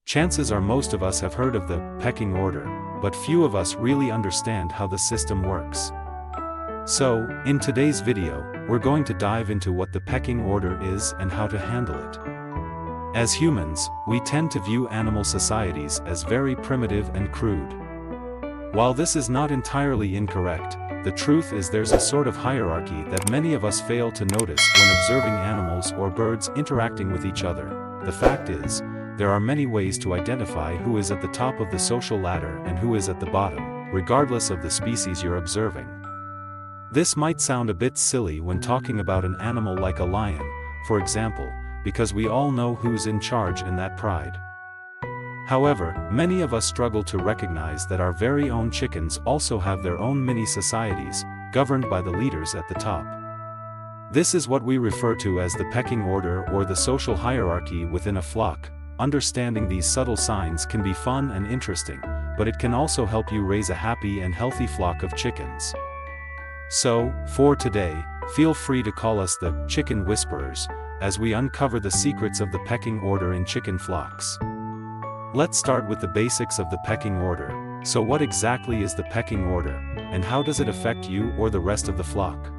Chances are most of us have heard of the pecking order, but few of us really understand how the system works. So, in today's video, we're going to dive into what the pecking order is and how to handle it. As humans, we tend to view animal societies as very primitive and crude. While this is not entirely incorrect, the truth is there's a sort of hierarchy that many of us fail to notice when observing animals or birds interacting with each other. The fact is, there are many ways to identify who is at the top of the social ladder and who is at the bottom, regardless of the species you're observing. This might sound a bit silly when talking about an animal like a lion, for example, because we all know who's in charge in that pride. However, many of us struggle to recognize that our very own chickens also have their own mini-societies, governed by the leaders at the top. This is what we refer to as the pecking order or the social hierarchy within a flock. Understanding these subtle signs can be fun and interesting, but it can also help you raise a happy and healthy flock of chickens. So, for today, feel free to call us the Chicken Whisperers, as we uncover the secrets of the pecking order in chicken flocks. Let's start with the basics of the pecking order. So what exactly is the pecking order, and how does it affect you or the rest of the flock?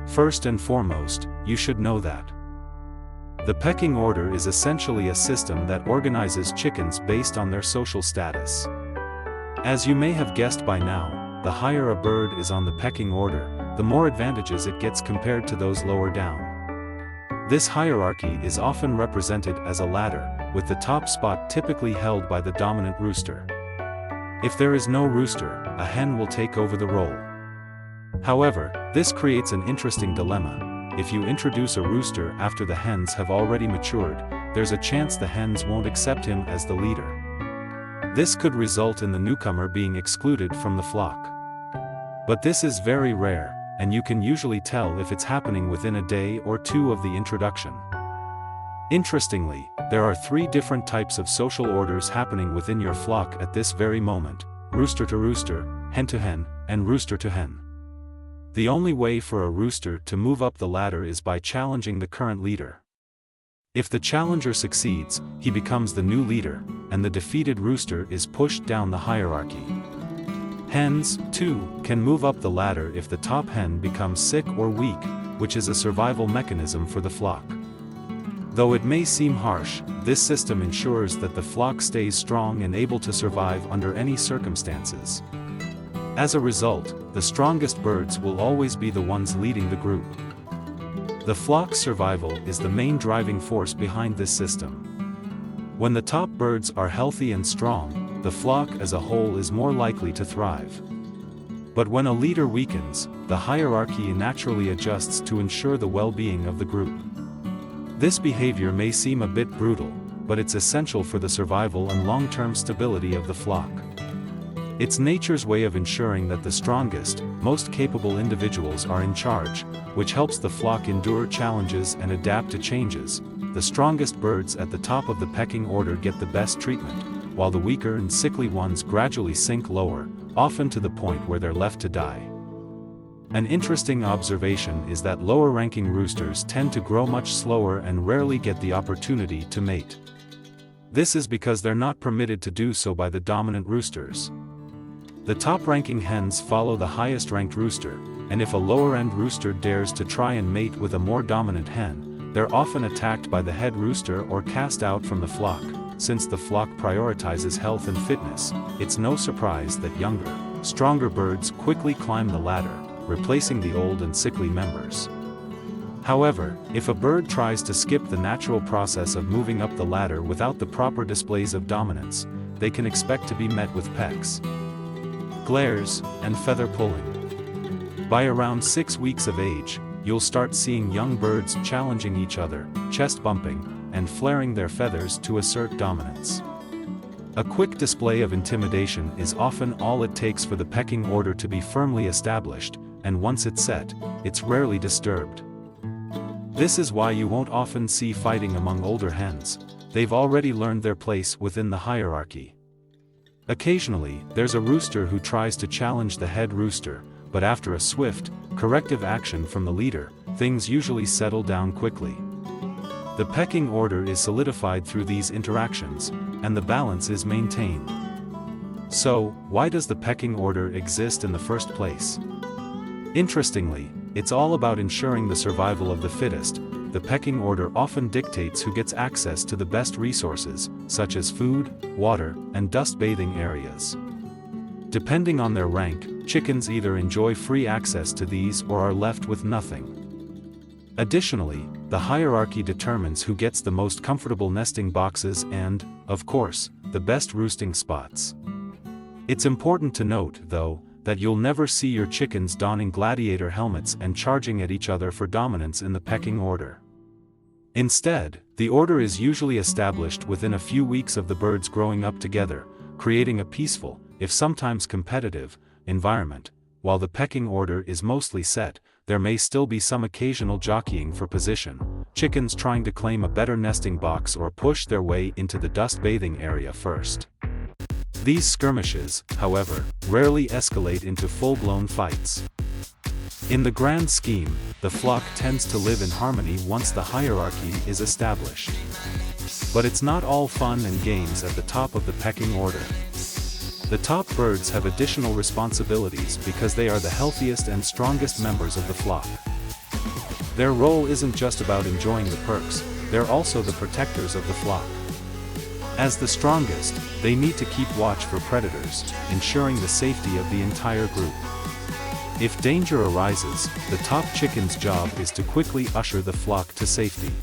First and foremost, you should know that the pecking order is essentially a system that organizes chickens based on their social status. As you may have guessed by now, the higher a bird is on the pecking order, the more advantages it gets compared to those lower down. This hierarchy is often represented as a ladder, with the top spot typically held by the dominant rooster. If there is no rooster, a hen will take over the role. However, this creates an interesting dilemma. If you introduce a rooster after the hens have already matured, there's a chance the hens won't accept him as the leader. This could result in the newcomer being excluded from the flock. But this is very rare, and you can usually tell if it's happening within a day or two of the introduction. Interestingly, there are 3 different types of social orders happening within your flock at this very moment: rooster to rooster, hen to hen, and rooster to hen. The only way for a rooster to move up the ladder is by challenging the current leader. If the challenger succeeds, he becomes the new leader, and the defeated rooster is pushed down the hierarchy. Hens, too, can move up the ladder if the top hen becomes sick or weak, which is a survival mechanism for the flock. Though it may seem harsh, this system ensures that the flock stays strong and able to survive under any circumstances. As a result, the strongest birds will always be the ones leading the group. The flock's survival is the main driving force behind this system. When the top birds are healthy and strong, the flock as a whole is more likely to thrive. But when a leader weakens, the hierarchy naturally adjusts to ensure the well-being of the group. This behavior may seem a bit brutal, but it's essential for the survival and long-term stability of the flock. It's nature's way of ensuring that the strongest, most capable individuals are in charge, which helps the flock endure challenges and adapt to changes. The strongest birds at the top of the pecking order get the best treatment, while the weaker and sickly ones gradually sink lower, often to the point where they're left to die. An interesting observation is that lower-ranking roosters tend to grow much slower and rarely get the opportunity to mate. This is because they're not permitted to do so by the dominant roosters. The top-ranking hens follow the highest-ranked rooster, and if a lower-end rooster dares to try and mate with a more dominant hen, they're often attacked by the head rooster or cast out from the flock. Since the flock prioritizes health and fitness, it's no surprise that younger, stronger birds quickly climb the ladder, replacing the old and sickly members. However, if a bird tries to skip the natural process of moving up the ladder without the proper displays of dominance, they can expect to be met with pecks, glares, and feather pulling. By around 6 weeks of age, you'll start seeing young birds challenging each other, chest bumping, and flaring their feathers to assert dominance. A quick display of intimidation is often all it takes for the pecking order to be firmly established, and once it's set, it's rarely disturbed. This is why you won't often see fighting among older hens. They've already learned their place within the hierarchy. Occasionally, there's a rooster who tries to challenge the head rooster, but after a swift, corrective action from the leader, things usually settle down quickly. The pecking order is solidified through these interactions, and the balance is maintained. So, why does the pecking order exist in the first place? Interestingly, it's all about ensuring the survival of the fittest. The pecking order often dictates who gets access to the best resources, such as food, water, and dust bathing areas. Depending on their rank, chickens either enjoy free access to these or are left with nothing. Additionally, the hierarchy determines who gets the most comfortable nesting boxes and, of course, the best roosting spots. It's important to note, though, that you'll never see your chickens donning gladiator helmets and charging at each other for dominance in the pecking order. Instead, the order is usually established within a few weeks of the birds growing up together, creating a peaceful, if sometimes competitive, environment. While the pecking order is mostly set, there may still be some occasional jockeying for position, chickens trying to claim a better nesting box or push their way into the dust bathing area first. These skirmishes, however, rarely escalate into full-blown fights. In the grand scheme, the flock tends to live in harmony once the hierarchy is established. But it's not all fun and games at the top of the pecking order. The top birds have additional responsibilities because they are the healthiest and strongest members of the flock. Their role isn't just about enjoying the perks, they're also the protectors of the flock. As the strongest, they need to keep watch for predators, ensuring the safety of the entire group. If danger arises, the top chicken's job is to quickly usher the flock to safety.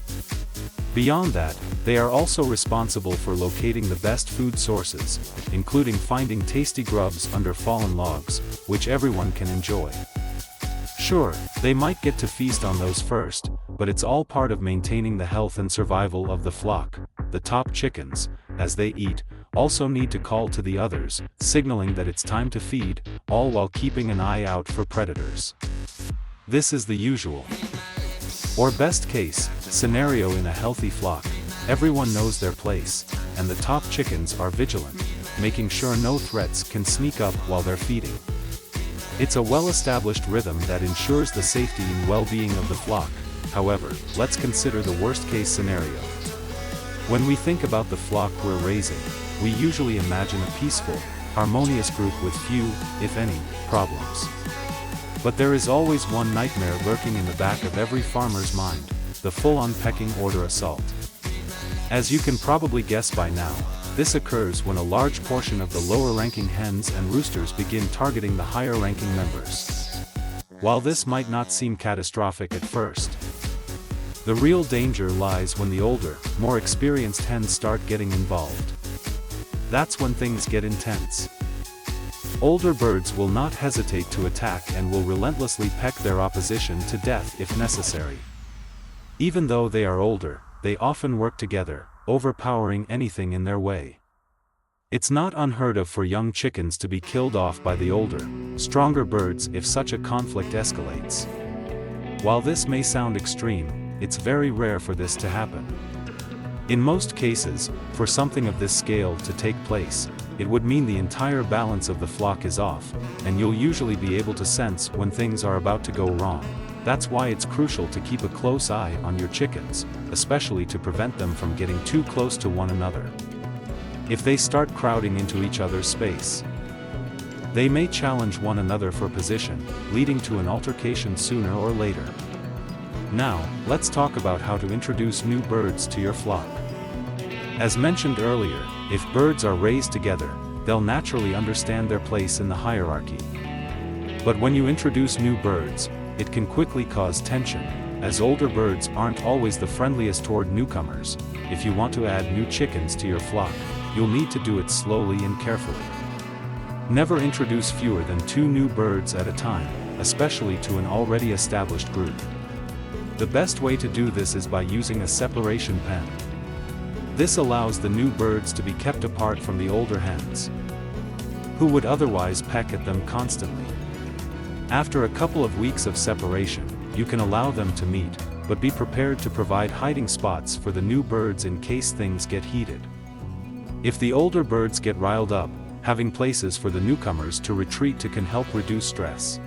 Beyond that, they are also responsible for locating the best food sources, including finding tasty grubs under fallen logs, which everyone can enjoy. Sure, they might get to feast on those first, but it's all part of maintaining the health and survival of the flock. The top chickens, as they eat, also need to call to the others, signaling that it's time to feed, all while keeping an eye out for predators. This is the usual, or best case, scenario in a healthy flock. Everyone knows their place, and the top chickens are vigilant, making sure no threats can sneak up while they're feeding. It's a well-established rhythm that ensures the safety and well-being of the flock. However, let's consider the worst-case scenario. When we think about the flock we're raising, we usually imagine a peaceful, harmonious group with few, if any, problems. But there is always one nightmare lurking in the back of every farmer's mind: the full-on pecking order assault. As you can probably guess by now, this occurs when a large portion of the lower-ranking hens and roosters begin targeting the higher-ranking members. While this might not seem catastrophic at first, the real danger lies when the older, more experienced hens start getting involved. That's when things get intense. Older birds will not hesitate to attack and will relentlessly peck their opposition to death if necessary. Even though they are older, they often work together, overpowering anything in their way. It's not unheard of for young chickens to be killed off by the older, stronger birds if such a conflict escalates. While this may sound extreme, it's very rare for this to happen. In most cases, for something of this scale to take place, it would mean the entire balance of the flock is off, and you'll usually be able to sense when things are about to go wrong. That's why it's crucial to keep a close eye on your chickens, especially to prevent them from getting too close to one another. If they start crowding into each other's space, they may challenge one another for position, leading to an altercation sooner or later. Now, let's talk about how to introduce new birds to your flock. As mentioned earlier, if birds are raised together, they'll naturally understand their place in the hierarchy. But when you introduce new birds, it can quickly cause tension, as older birds aren't always the friendliest toward newcomers. If you want to add new chickens to your flock, you'll need to do it slowly and carefully. Never introduce fewer than 2 new birds at a time, especially to an already established group. The best way to do this is by using a separation pen. This allows the new birds to be kept apart from the older hens, who would otherwise peck at them constantly. After a couple of weeks of separation, you can allow them to meet, but be prepared to provide hiding spots for the new birds in case things get heated. If the older birds get riled up, having places for the newcomers to retreat to can help reduce stress.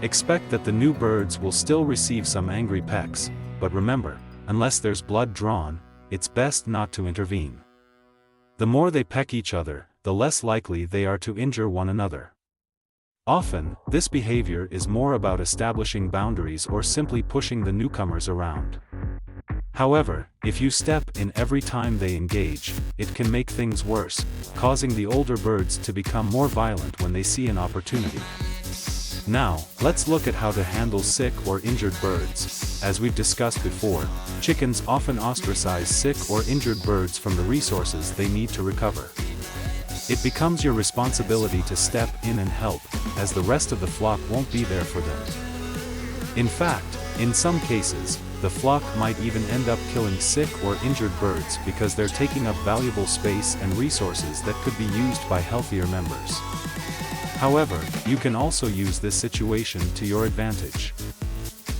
Expect that the new birds will still receive some angry pecks, but remember, unless there's blood drawn, it's best not to intervene. The more they peck each other, the less likely they are to injure one another. Often, this behavior is more about establishing boundaries or simply pushing the newcomers around. However, if you step in every time they engage, it can make things worse, causing the older birds to become more violent when they see an opportunity. Now, let's look at how to handle sick or injured birds. As we've discussed before, chickens often ostracize sick or injured birds from the resources they need to recover. It becomes your responsibility to step in and help, as the rest of the flock won't be there for them. In fact, in some cases, the flock might even end up killing sick or injured birds because they're taking up valuable space and resources that could be used by healthier members. However, you can also use this situation to your advantage.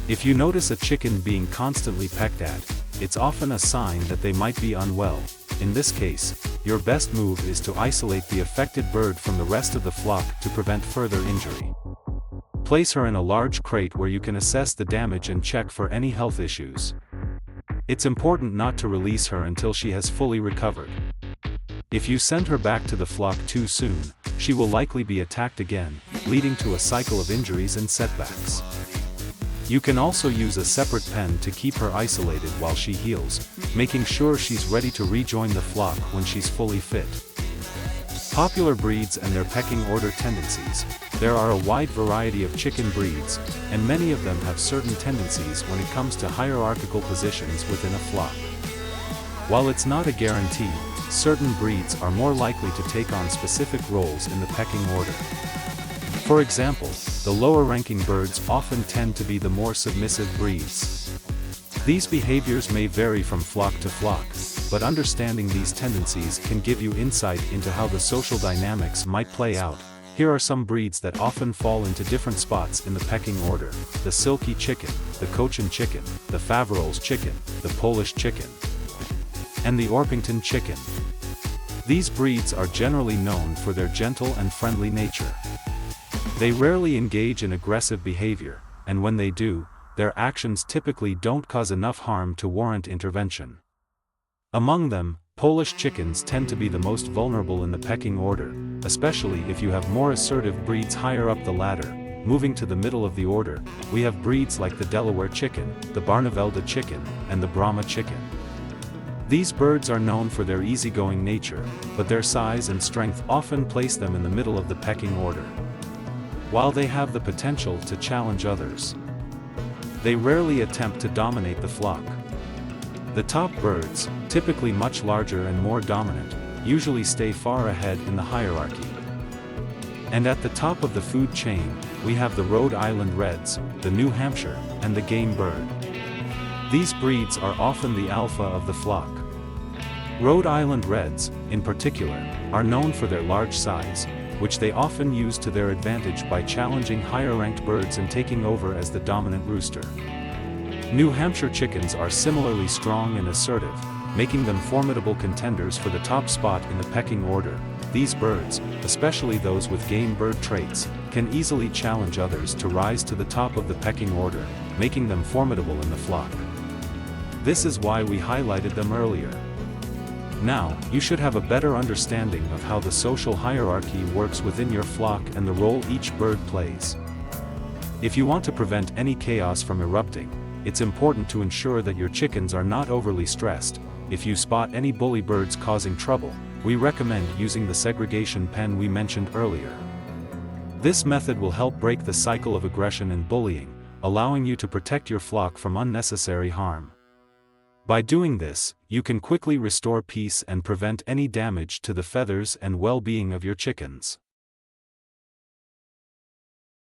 If you notice a chicken being constantly pecked at, it's often a sign that they might be unwell. In this case, your best move is to isolate the affected bird from the rest of the flock to prevent further injury. Place her in a large crate where you can assess the damage and check for any health issues. It's important not to release her until she has fully recovered. If you send her back to the flock too soon, she will likely be attacked again, leading to a cycle of injuries and setbacks. You can also use a separate pen to keep her isolated while she heals, making sure she's ready to rejoin the flock when she's fully fit. Popular breeds and their pecking order tendencies. There are a wide variety of chicken breeds, and many of them have certain tendencies when it comes to hierarchical positions within a flock. While it's not a guarantee, certain breeds are more likely to take on specific roles in the pecking order. For example, the lower-ranking birds often tend to be the more submissive breeds. These behaviors may vary from flock to flock, but understanding these tendencies can give you insight into how the social dynamics might play out. Here are some breeds that often fall into different spots in the pecking order: the silky chicken, the Cochin chicken, the Faverolles chicken, the Polish chicken, and the Orpington chicken. These breeds are generally known for their gentle and friendly nature. They rarely engage in aggressive behavior, and when they do, their actions typically don't cause enough harm to warrant intervention. Among them, Polish chickens tend to be the most vulnerable in the pecking order, especially if you have more assertive breeds higher up the ladder. Moving to the middle of the order, we have breeds like the Delaware chicken, the Barnevelda chicken, and the Brahma chicken. These birds are known for their easygoing nature, but their size and strength often place them in the middle of the pecking order. While they have the potential to challenge others, they rarely attempt to dominate the flock. The top birds, typically much larger and more dominant, usually stay far ahead in the hierarchy. And at the top of the food chain, we have the Rhode Island Reds, the New Hampshire, and the game bird. These breeds are often the alpha of the flock. Rhode Island Reds, in particular, are known for their large size, which they often use to their advantage by challenging higher-ranked birds and taking over as the dominant rooster. New Hampshire chickens are similarly strong and assertive, making them formidable contenders for the top spot in the pecking order. These birds, especially those with game bird traits, can easily challenge others to rise to the top of the pecking order, making them formidable in the flock. This is why we highlighted them earlier. Now, you should have a better understanding of how the social hierarchy works within your flock and the role each bird plays. If you want to prevent any chaos from erupting, it's important to ensure that your chickens are not overly stressed. If you spot any bully birds causing trouble, we recommend using the segregation pen we mentioned earlier. This method will help break the cycle of aggression and bullying, allowing you to protect your flock from unnecessary harm. By doing this, you can quickly restore peace and prevent any damage to the feathers and well-being of your chickens.